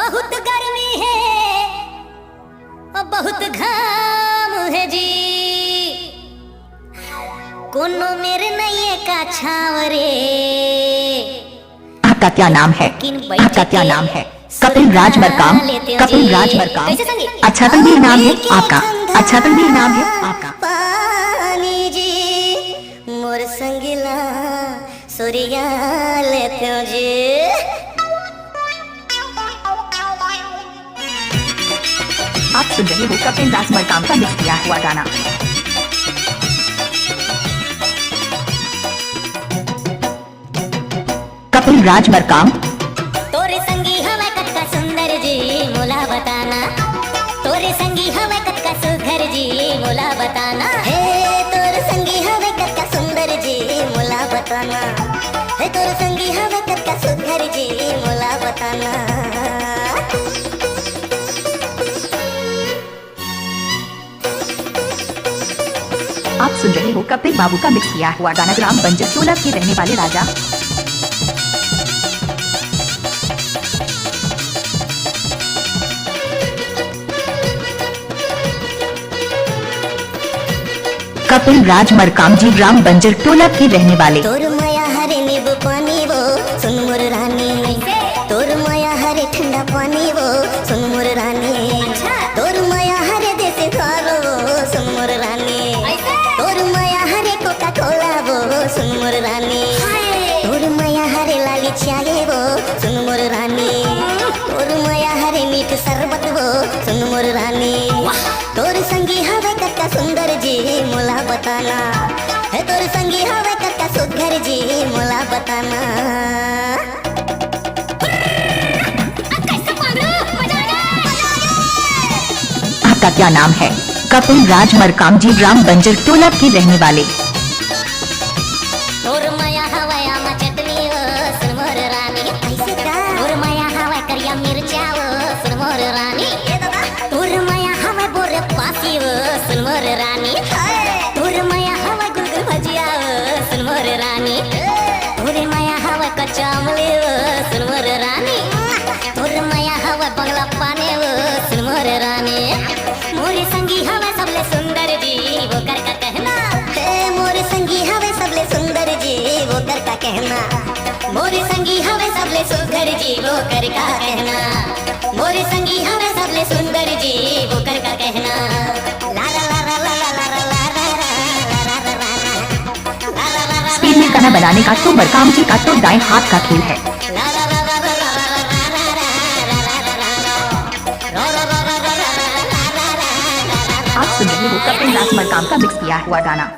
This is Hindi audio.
बहुत गर्मी है और बहुत घाम है जी। कोनो मेरे नैये का छावरे। आपका क्या नाम है? आपका क्या नाम है? कपिल राज मरकाम। कपिल राज मरकाम। अच्छा तनवीर नाम है आपका। अच्छा तनवीर नाम है आपका। पानी जी मोर संगिला सूर्या लेते जी। आप सुन रहे हो कपिल राज मरकाम का मिक्स किया हुआ गाना। कपिल राज मरकाम। तोरे संगी हमें कटका सुंदर जी मोला बताना। तोरे संगी हमें कटका सुघर जी मोला बताना। हे तोरे संगी हमें कटका सुंदर जी मोला बताना। हे तोरे संगी हमें कटका सुघर जी मोला बताना। आप सुन रहे हो कपिल बाबू का मिक्स किया हुआ गाना। ग्राम बंजर सोलह के रहने वाले राजा। कपिल राज मरकाम जी ग्राम बंजर टोला के रहने वाले। तोर माया हरे नींबू पानी वो सुन मोर रानी। तोर माया हरे ठंडा पानी वो सुन मोर रानी। तोर माया हरे देसी खारो वो सुन मोर रानी। तोर माया हरे कोका कोला वो सुन मोर रानी। तोर माया हरे लाली चाय वो सुन मोर रानी। तोर माया हरे मीठ शरबत वो सुन मोर रानी। तोर संगी हवे कक्का सुंदर जी मोला बताना। है तोर संगी हवे कक्का सुघर जी मोला बताना। आपका क्या नाम है? कपिल राज मरकाम जी ग्राम बंजर टोला के रहने वाले। तोर माया हवे आमा चटनी वो सुन मोर रानी। तोर माया हवे करिया मिर्चा वो सुन मोर रानी। तोर माया हवे बोरे पासी वो सुन मोर रानी। तोर माया हवे गुलगुल भजिया वो सुन मोर रानी। तोर माया हवे कच्चा आमले वो सुन मोर रानी। तोर माया हवे बंगला पाने वो सुन मोर रानी। मोरे संगी हवे सबले सुंदर जी वो कर का कहना। हे मोरे संगी हवे सबले सुंदर जी वो कर का कहना। मोरे संगी हवे सबले सुंदर जी वो कर का कहना। मोरे संगी हवे सबले सुंदर जी वो कर का कहना। ला ला ला ला ला ला ला ला ला। स्पीड में गाना बनाने का तो मरकाम जी का तो दाएं हाथ का खेल है। आप सुन रहे हो कपिल राज मरकाम का मिक्स किया हुआ गाना।